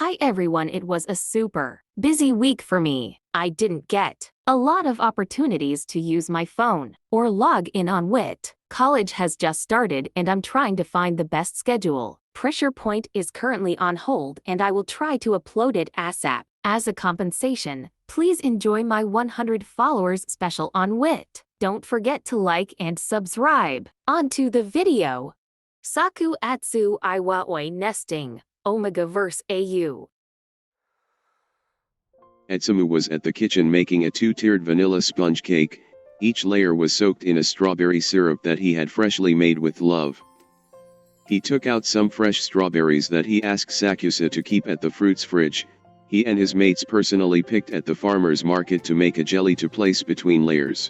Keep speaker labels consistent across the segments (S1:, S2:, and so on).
S1: Hi everyone, it was a super busy week for me. I didn't get a lot of opportunities to use my phone or log in on WIT. College has just started and I'm trying to find the best schedule. Pressure Point is currently on hold and I will try to upload it ASAP. As a compensation, please enjoy my 100 followers special on WIT. Don't forget to like and subscribe. On to the video. SakuAtsuIwaOi nesting. Omega verse AU.
S2: 𝚊𝚕𝚒𝚔 was at the kitchen making a two-tiered vanilla sponge cake. Each layer was soaked in a strawberry syrup that he had freshly made with love. He took out some fresh strawberries that he asked SakuAtsu to keep at the fruits fridge. He and his mates personally picked at the farmer's market to make a jelly to place between layers.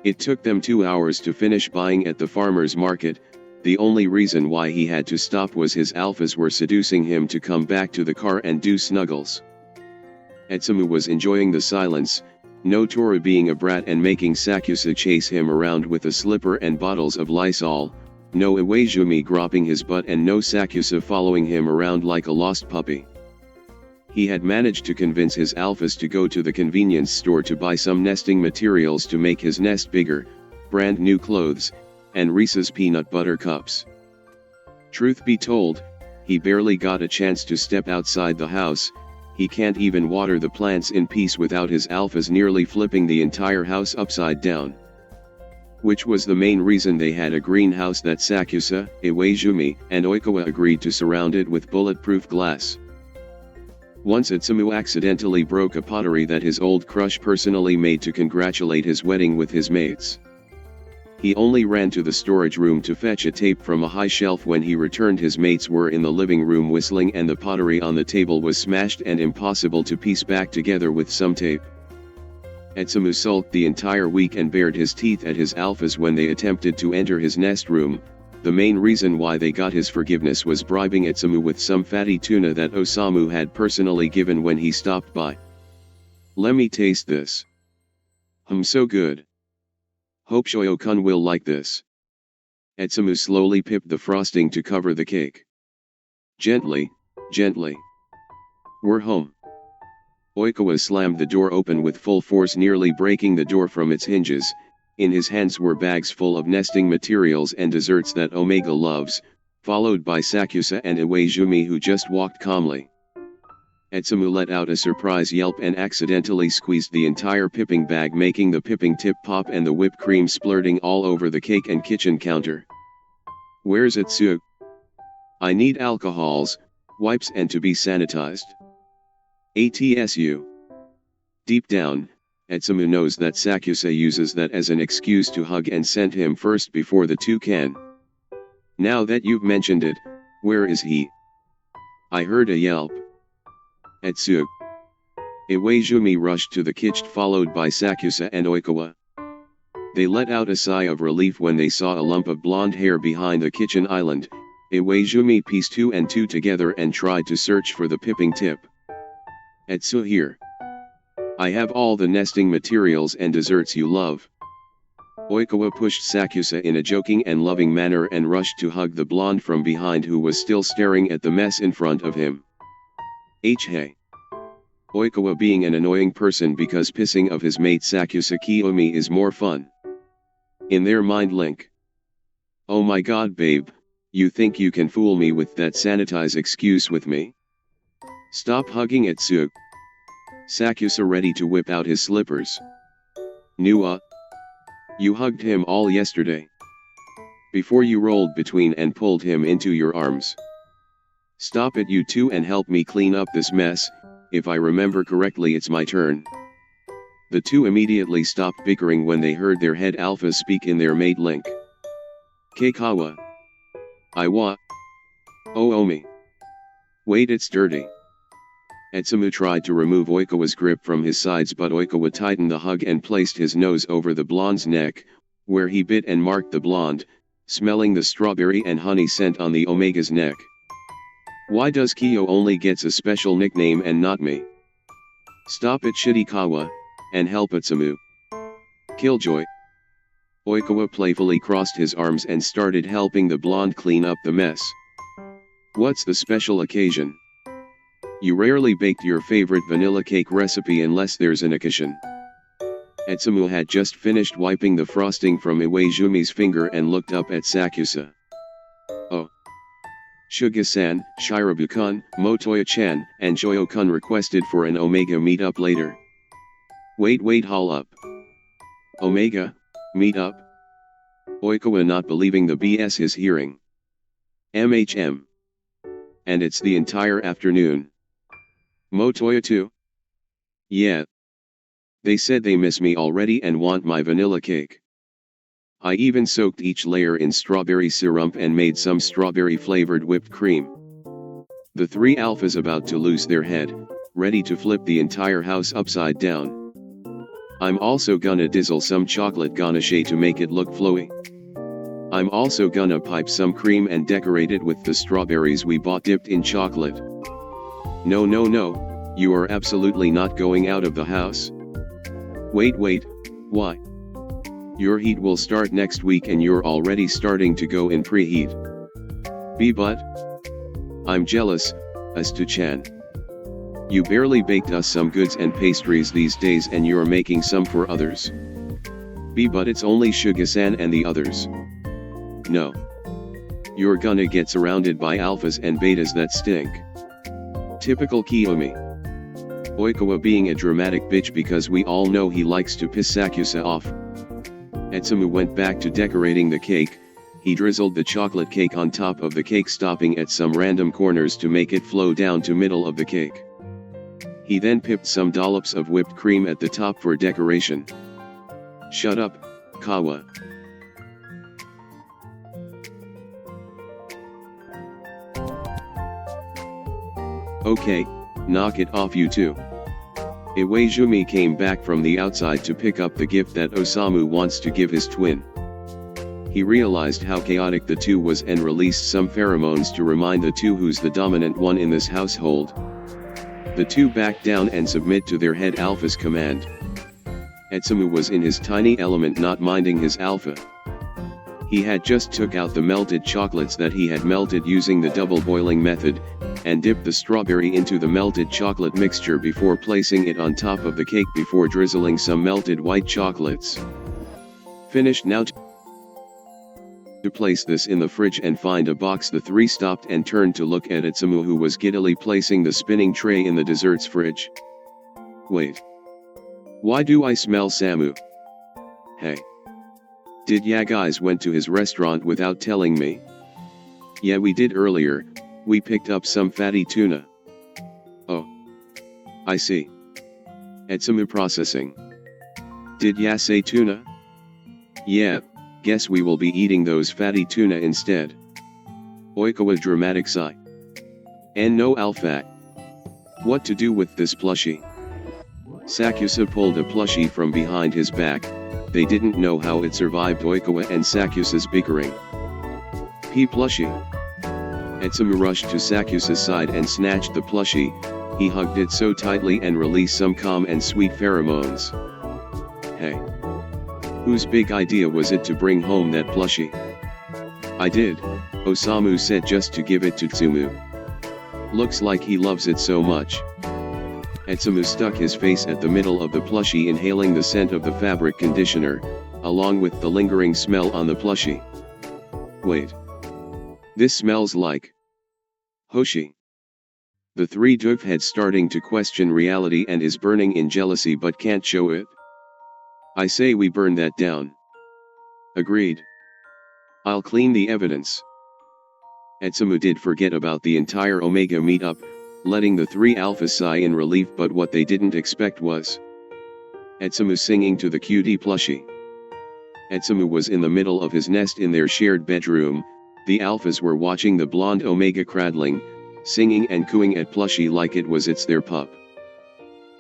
S2: It took them 2 hours to finish buying at the farmer's market. The only reason why he had to stop was his alphas were seducing him to come back to the car and do snuggles. 𝚊𝚕𝚒𝚔 was enjoying the silence, no Tora being a brat and making SakuAtsu chase him around with a slipper and bottles of Lysol, no 𝚊𝚕𝚒𝚒 groping his butt and no SakuAtsu following him around like a lost puppy. He had managed to convince his alphas to go to the convenience store to buy some nesting materials to make his nest bigger, brand new clothes, and Reese's peanut butter cups. Truth be told, he barely got a chance to step outside the house. He can't even water the plants in peace without his alphas nearly flipping the entire house upside down. Which was the main reason they had a greenhouse that SakuAtsu, 𝚊𝚕𝚒𝚒𝚒, and Alikaxa agreed to surround it with bulletproof glass. Once 𝚊𝚕𝚒𝚒 accidentally broke a pottery that his old crush personally made to congratulate his wedding with his mates. He only ran to the storage room to fetch a tape from a high shelf. When he returned, his mates were in the living room whistling and the pottery on the table was smashed and impossible to piece back together with some tape. 𝚊𝚕𝚒𝚒 sulked the entire week and bared his teeth at his alphas when they attempted to enter his nest room. The main reason why they got his forgiveness was bribing 𝚊𝚒𝚒 with some fatty tuna that Osamu had personally given when he stopped by. "Lemme taste this. So good. Hope Shoyo-kun will like this." 𝚊𝚒𝚒 slowly pipped the frosting to cover the cake. "Gently, gently. We're home." Alikaxa slammed the door open with full force, nearly breaking the door from its hinges. In his hands were bags full of nesting materials and desserts that Omega loves, followed by SakuAtsu and 𝚊𝚕𝚒𝚒𝚒 who just walked calmly. 𝚊𝚒𝚒 let out a surprise yelp and accidentally squeezed the entire pipping bag, making the pipping tip pop and the whipped cream splurting all over the cake and kitchen counter. "Where's 𝚊𝚒𝚒𝚒? I need alcohols, wipes and to be sanitized. ATSU." Deep down, 𝚊𝚒𝚒 knows that SakuAtsu uses that as an excuse to hug and send him first before the two can. "Now that you've mentioned it, where is he? I heard a yelp." 𝚊𝚒𝚒. 𝚊𝚕𝚒𝚒 rushed to the kitchen followed by SakuAtsu and Alikaxa. They let out a sigh of relief when they saw a lump of blonde hair behind the kitchen island. 𝚊𝚒𝚒𝚒 pieced 2 and 2 together and tried to search for the pipping tip. "𝚊𝚒𝚒 here. I have all the nesting materials and desserts you love." Alikaxa pushed SakuAtsu in a joking and loving manner and rushed to hug the blonde from behind who was still staring at the mess in front of him. Hey. Alikaxa being an annoying person because pissing of his mate SakuAtsu Kiyomi is more fun. In their mind link. "Oh my god babe, you think you can fool me with that sanitize excuse with me? Stop hugging 𝚊𝚒𝚒𝚒." SakuAtsu ready to whip out his slippers. You hugged him all yesterday. Before you rolled between and pulled him into your arms. Stop it you two and help me clean up this mess. If I remember correctly it's my turn." The two immediately stopped bickering when they heard their head alphas speak in their mate link. "Keikawa. Iwa. Oh Omi. Wait, it's dirty." 𝚊𝚒𝚒𝚒 tried to remove Alikaxa's grip from his sides, but Alikaxa tightened the hug and placed his nose over the blonde's neck, where he bit and marked the blonde, smelling the strawberry and honey scent on the Omega's neck. "Why does Kiyo only gets a special nickname and not me? Stop it Shirikawa, and help 𝚊𝚒𝚒𝚒. Killjoy." Alikaxa playfully crossed his arms and started helping the blonde clean up the mess. "What's the special occasion? You rarely baked your favorite vanilla cake recipe unless there's an occasion. Etsumu had just finished wiping the frosting from Iwaizumi's finger and looked up at Sakusa. Oh. Shuga-san, Shirabu-kun, Motoya-chan, and Joyo-kun requested for an Omega meetup later. Wait, haul up. Omega, meetup? Oikawa not believing the BS he's hearing. MHM. And it's the entire afternoon. Motoya too? Yeah. They said they miss me already and want my vanilla cake. I even soaked each layer in strawberry syrup and made some strawberry-flavored whipped cream. The three alphas about to lose their head, ready to flip the entire house upside down. I'm also gonna dizzle some chocolate ganache to make it look flowy. I'm also gonna pipe some cream and decorate it with the strawberries we bought dipped in chocolate. No, you are absolutely not going out of the house. Wait, why? Your heat will start next week and you're already starting to go in preheat. But I'm jealous, Astu-chan. You barely baked us some goods and pastries these days and you're making some for others. But it's only Shuga-san and the others. No. You're gonna get surrounded by alphas and betas that stink. Typical Kiyomi. Oikawa being a dramatic bitch because we all know he likes to piss Sakusa off. Etsumu went back to decorating the cake. He drizzled the chocolate cake on top of the cake, stopping at some random corners to make it flow down to middle of the cake. He then pipped some dollops of whipped cream at the top for decoration. Shut up, Kawa. Okay, knock it off you two. Iwaizumi came back from the outside to pick up the gift that Osamu wants to give his twin. He realized how chaotic the two was and released some pheromones to remind the two who's the dominant one in this household. The two back down and submit to their head alpha's command. Etsumu was in his tiny element, not minding his alpha. He had just took out the melted chocolates that he had melted using the double boiling method, and dipped the strawberry into the melted chocolate mixture before placing it on top of the cake before drizzling some melted white chocolates. Finished now. To place this in the fridge and find a box, the three stopped and turned to look at Etsumu, who was giddily placing the spinning tray in the desserts fridge. Wait. Why do I smell Samu? Hey. Did ya guys went to his restaurant without telling me? Yeah, we did earlier. We picked up some fatty tuna. Oh. I see. Etsumu processing. Did ya say tuna? Yeah, guess we will be eating those fatty tuna instead. Oikawa dramatic sigh. And no alpha. What to do with this plushie? Sakusa pulled a plushie from behind his back. They didn't know how it survived Oikawa and Sakusa's bickering. Plushie. Etsumu rushed to Sakusa's side and snatched the plushie. He hugged it so tightly and released some calm and sweet pheromones. Hey. Whose big idea was it to bring home that plushie? I did, Osamu said, just to give it to Tsumu. Looks like he loves it so much. Etsumu stuck his face at the middle of the plushie, inhaling the scent of the fabric conditioner, along with the lingering smell on the plushie. Wait. This smells like Hoshi. The three doofheads starting to question reality and is burning in jealousy but can't show it. I say we burn that down. Agreed. I'll clean the evidence. Etsumu did forget about the entire Omega meetup, letting the three alphas sigh in relief, but what they didn't expect was Etsumu singing to the cutie plushie. Etsumu was in the middle of his nest in their shared bedroom. The alphas were watching the blonde Omega cradling, singing and cooing at plushie like it was their pup.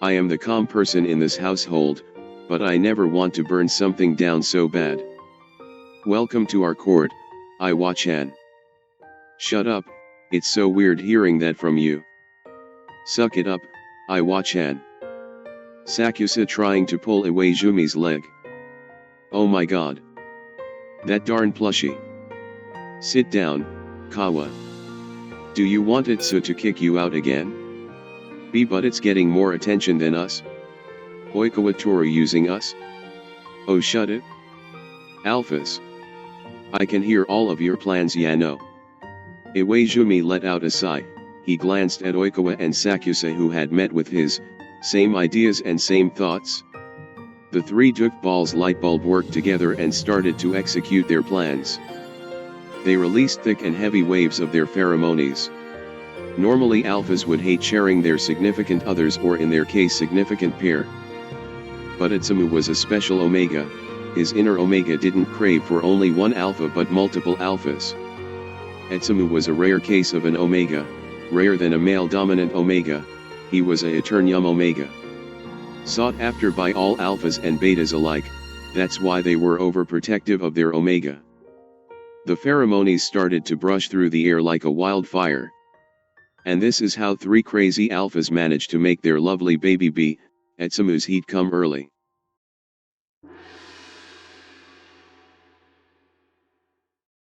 S2: I am the calm person in this household, but I never want to burn something down so bad. Welcome to our court, Iwa-chan. Shut up, it's so weird hearing that from you. Suck it up, Iwa-chan. Sakusa trying to pull away Jumi's leg. Oh my god. That darn plushie. Sit down, Kawa. Do you want Itsu to kick you out again? B, but it's getting more attention than us. Oikawa using us? Oh, shut it. Alphas. I can hear all of your plans, Yano. Iwaizumi let out a sigh. He glanced at Oikawa and Sakusa, who had met with his same ideas and same thoughts. The three Duke Ball's light bulb worked together and started to execute their plans. They released thick and heavy waves of their pheromones. Normally alphas would hate sharing their significant others, or in their case significant pair. But Atsumu was a special omega. His inner omega didn't crave for only one alpha but multiple alphas. Atsumu was a rare case of an omega, rarer than a male-dominant omega. He was a Eternium omega. Sought after by all alphas and betas alike, that's why they were overprotective of their omega. The pheromones started to brush through the air like a wildfire. And this is how three crazy alphas managed to make their lovely baby bee, Atsumu's heat, come early.